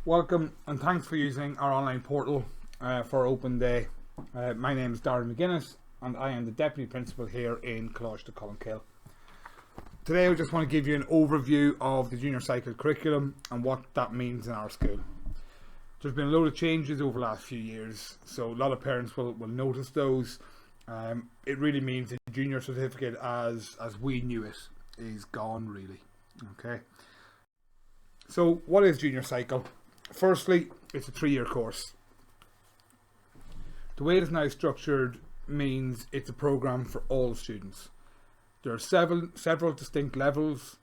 Welcome and thanks for using our online portal for Open Day. My name is Darren McGuinness and I am the Deputy Principal here in Columcille. Today I just want to give you an overview of the junior cycle curriculum and what that means in our school. There's been a load of changes over the last few years, so a lot of parents will notice those. It really means the junior certificate as we knew it is gone really. Okay. So what is junior cycle? Firstly, it's a 3-year course. The way it is now structured means it's a program for all students. There are several distinct levels.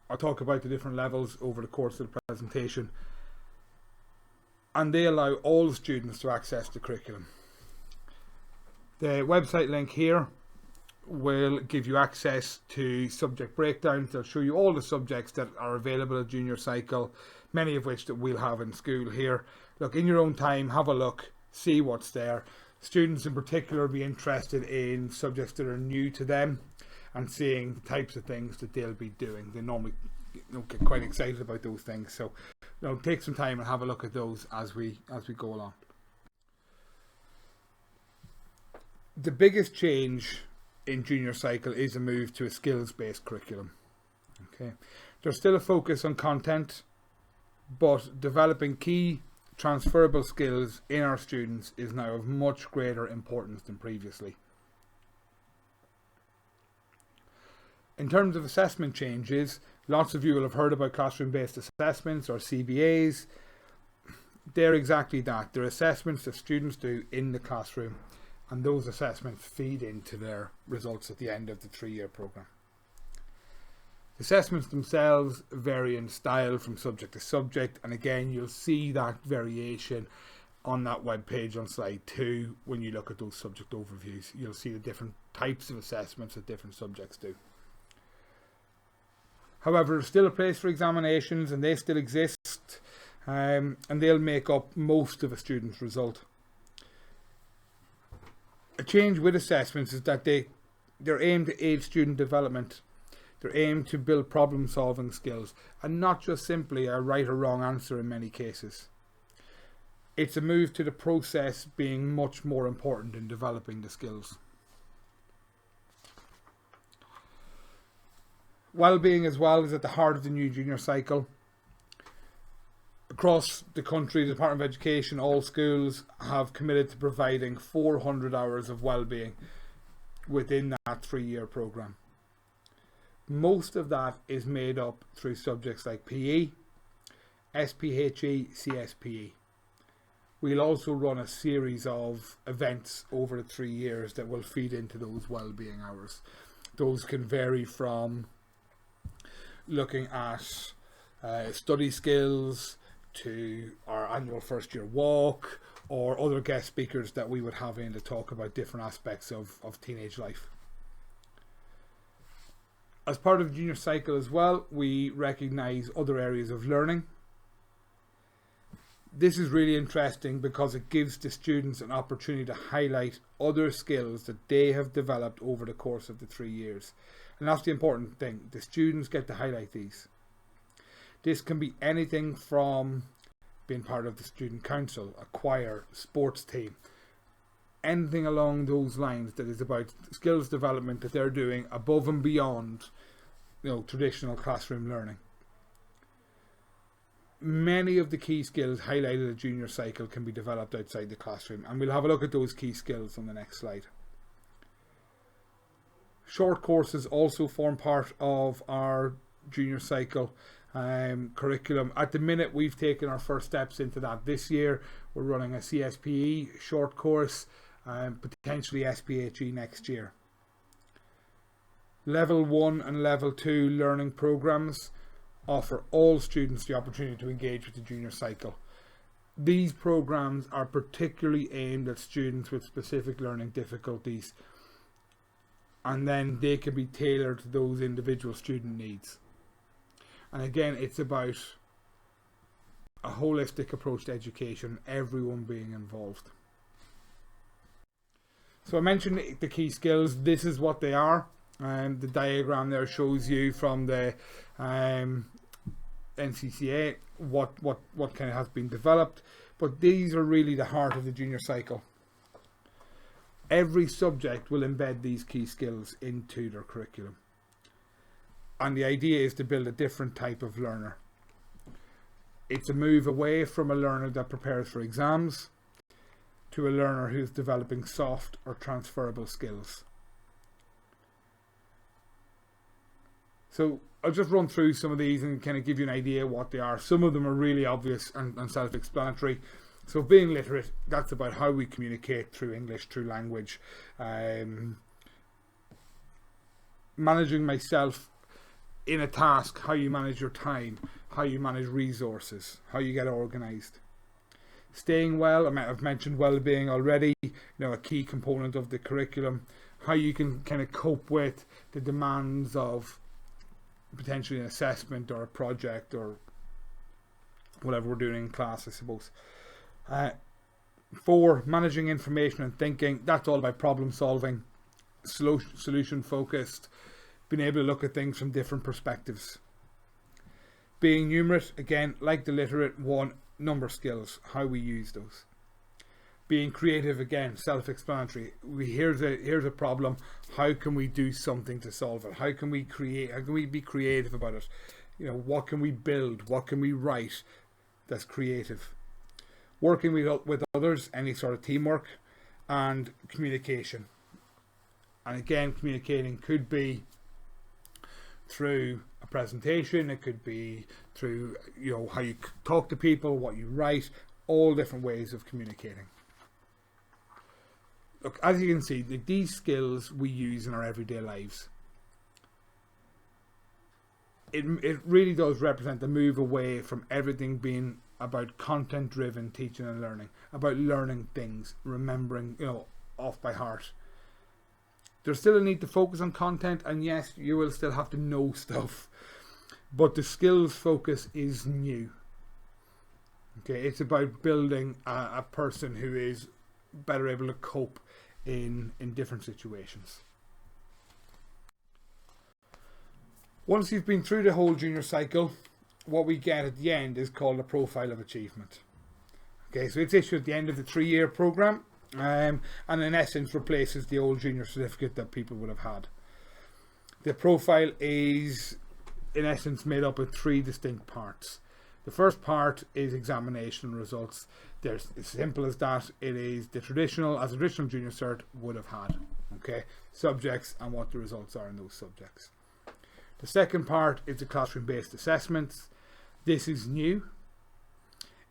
I'll talk about the different levels over the course of the presentation. And they allow all students to access the curriculum. The website link here will give you access to subject breakdowns. They'll show you all the subjects that are available at junior cycle, many of which that we'll have in school here. Look, in your own time, have a look, see what's there. Students in particular will be interested in subjects that are new to them and seeing the types of things that they'll be doing. They normally get quite excited about those things, so take some time and have a look at those as we go along. The biggest change in junior cycle is a move to a skills-based curriculum. Okay, there's still a focus on content, but developing key transferable skills in our students is now of much greater importance than previously. In terms of assessment changes, lots of you will have heard about classroom-based assessments or CBAs. They're exactly that. They're assessments that students do in the classroom, and those assessments feed into their results at the end of the 3-year program. The assessments themselves vary in style from subject to subject, and again you'll see that variation on that web page on slide 2 when you look at those subject overviews. You'll see the different types of assessments that different subjects do. However, there's still a place for examinations, and they still exist, and they'll make up most of a student's result. A change with assessments is that they're aimed to aid student development. They're aimed to build problem solving skills and not just simply a right or wrong answer in many cases. It's a move to the process being much more important in developing the skills. Wellbeing as well is at the heart of the new junior cycle. Across the country, the Department of Education, all schools have committed to providing 400 hours of wellbeing within that 3-year program. Most of that is made up through subjects like PE, SPHE, CSPE. We'll also run a series of events over the 3 years that will feed into those wellbeing hours. Those can vary from looking at study skills to our annual first year walk, or other guest speakers that we would have in to talk about different aspects of teenage life. As part of the junior cycle as well, we recognise other areas of learning. This is really interesting because it gives the students an opportunity to highlight other skills that they have developed over the course of the 3 years. And that's the important thing. The students get to highlight these. This can be anything from being part of the student council, a choir, sports team, anything along those lines that is about skills development that they're doing above and beyond, traditional classroom learning. Many of the key skills highlighted at junior cycle can be developed outside the classroom, and we'll have a look at those key skills on the next slide. Short courses also form part of our junior cycle curriculum. At the minute, we've taken our first steps into that this year. We're running a CSPE short course, potentially SPHE next year. Level 1 and Level 2 learning programs offer all students the opportunity to engage with the junior cycle. These programs are particularly aimed at students with specific learning difficulties, and then they can be tailored to those individual student needs. And again, it's about a holistic approach to education, everyone being involved. So I mentioned the key skills. This is what they are. The diagram there shows you from the NCCA, what kind of has been developed, but these are really the heart of the junior cycle. Every subject will embed these key skills into their curriculum. And the idea is to build a different type of learner. It's a move away from a learner that prepares for exams to a learner who's developing soft or transferable skills. So I'll just run through some of these and kind of give you an idea what they are. Some of them are really obvious and self-explanatory. So being literate, that's about how we communicate through English, through language. Managing myself in a task, how you manage your time, how you manage resources, how you get organised. Staying well, I've mentioned well-being already, a key component of the curriculum. How you can kind of cope with the demands of potentially an assessment or a project or whatever we're doing in class, I suppose. 4, managing information and thinking. That's all about problem solving, solution focused, being able to look at things from different perspectives. Being numerate, again, like the literate, 1, number skills, how we use those. Being creative, again, self-explanatory. Here's a problem. How can we do something to solve it? How can we create? How can we be creative about it? What can we build? What can we write that's creative? Working with others, any sort of teamwork, and communication. And again, communicating could be through a presentation. It could be through how you talk to people, what you write, all different ways of communicating. Look, as you can see, these skills we use in our everyday lives. It really does represent the move away from everything being about content-driven teaching and learning, about learning things, remembering, off by heart. There's still a need to focus on content, and yes, you will still have to know stuff, but the skills focus is new. Okay, it's about building a person who is better able to cope in different situations. Once you've been through the whole junior cycle, what we get at the end is called a profile of achievement. Okay, so it's issued at the end of the 3-year program, and in essence replaces the old junior certificate that people would have had. The profile is in essence made up of 3 distinct parts. The first part is examination results. There's as simple as that. It is the traditional junior cert would have had. Okay, subjects and what the results are in those subjects. The second part is the classroom-based assessments. This is new.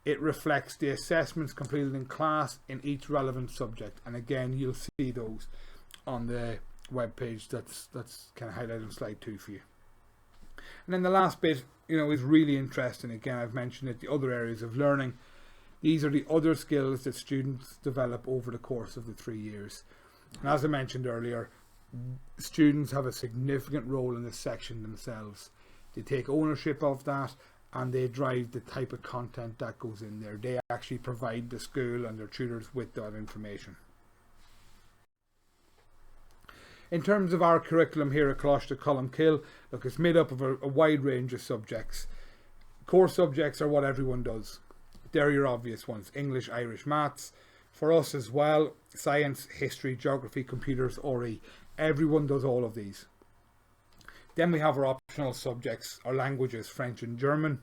It reflects the assessments completed in class in each relevant subject, and again you'll see those on the web page that's kind of highlighted on slide 2 for you. And then the last bit, is really interesting. Again, I've mentioned it, the other areas of learning. These are the other skills that students develop over the course of the 3 years. And as I mentioned earlier, students have a significant role in this section themselves. They take ownership of that, and they drive the type of content that goes in there. They actually provide the school and their tutors with that information. In terms of our curriculum here at Coláiste Colmcille, look, it's made up of a wide range of subjects. Core subjects are what everyone does. They're your obvious ones: English, Irish, maths. For us as well, science, history, geography, computers, RE. Everyone does all of these. Then we have our optional subjects, our languages, French and German,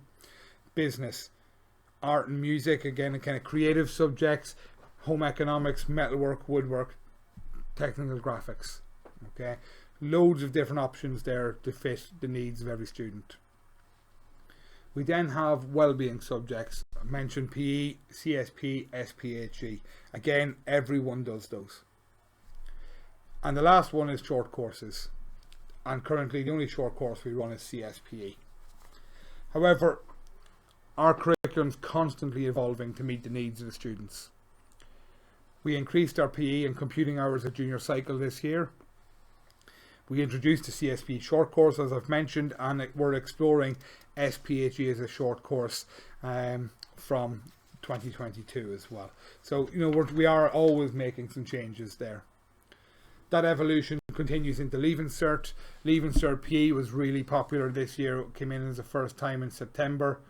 business, art and music, again, kind of creative subjects, home economics, metalwork, woodwork, technical graphics. Okay, loads of different options there to fit the needs of every student. We then have well-being subjects. I mentioned PE, CSP, SPHE. Again, everyone does those. And the last one is short courses. And currently the only short course we run is CSPE. However, our curriculum is constantly evolving to meet the needs of the students. We increased our PE and computing hours at junior cycle this year. We introduced the CSP short course, as I've mentioned, and we're exploring SPHE as a short course from 2022 as well. So, we are always making some changes there. That evolution continues into Leaving Cert. Leaving Cert PE was really popular this year. It came in as the first time in September.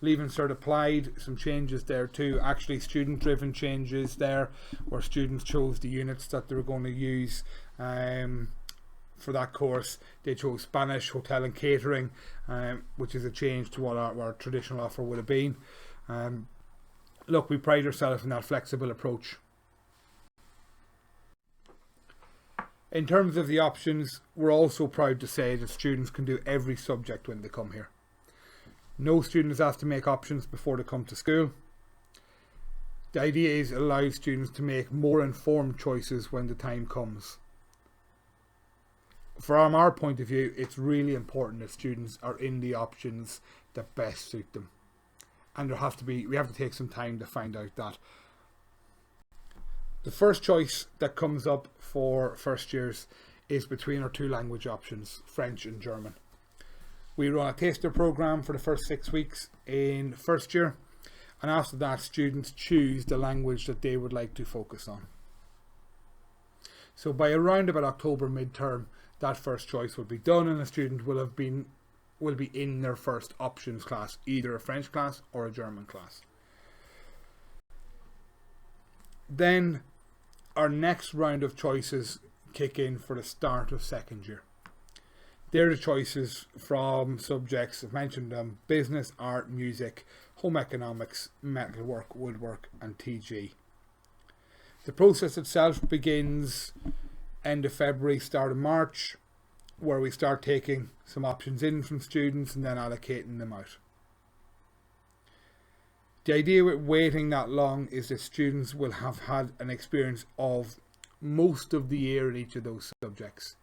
Leaving Cert Applied, some changes there too. Actually, student-driven changes there, where students chose the units that they were going to use for that course. They chose Spanish, Hotel and Catering, which is a change to what our traditional offer would have been. Look, we pride ourselves in that flexible approach. In terms of the options, we're also proud to say that students can do every subject when they come here. No student is asked to make options before they come to school. The idea is to allow students to make more informed choices when the time comes. From our point of view, it's really important that students are in the options that best suit them. And we have to take some time to find out that. The first choice that comes up for first years is between our two language options, French and German. We run a taster program for the first 6 weeks in first year, and after that students choose the language that they would like to focus on. So by around about October midterm, that first choice will be done, and the student will be in their first options class, either a French class or a German class. Then our next round of choices kick in for the start of second year. They're the choices from subjects, I've mentioned them: business, art, music, home economics, metalwork, woodwork and TG. The process itself begins end of February, start of March, where we start taking some options in from students and then allocating them out. The idea with waiting that long is that students will have had an experience of most of the year in each of those subjects.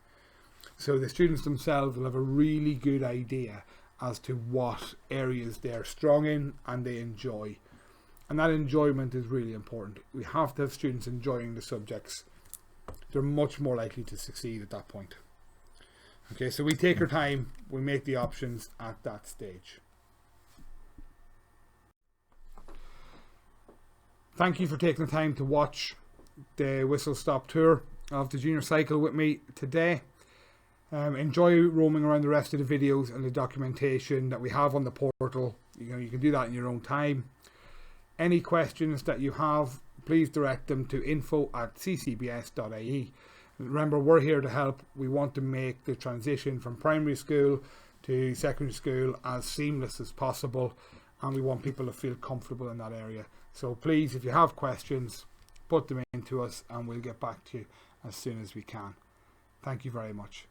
So the students themselves will have a really good idea as to what areas they're strong in and they enjoy. And that enjoyment is really important. We have to have students enjoying the subjects. They're much more likely to succeed at that point. Okay, so we take our time, we make the options at that stage. Thank you for taking the time to watch the whistle stop tour of the junior cycle with me today. Enjoy roaming around the rest of the videos and the documentation that we have on the portal. You can do that in your own time. Any questions that you have, please direct them to info@ccbs.ie. Remember, we're here to help. We want to make the transition from primary school to secondary school as seamless as possible, and we want people to feel comfortable in that area. So please, if you have questions, put them in to us and we'll get back to you as soon as we can. Thank you very much.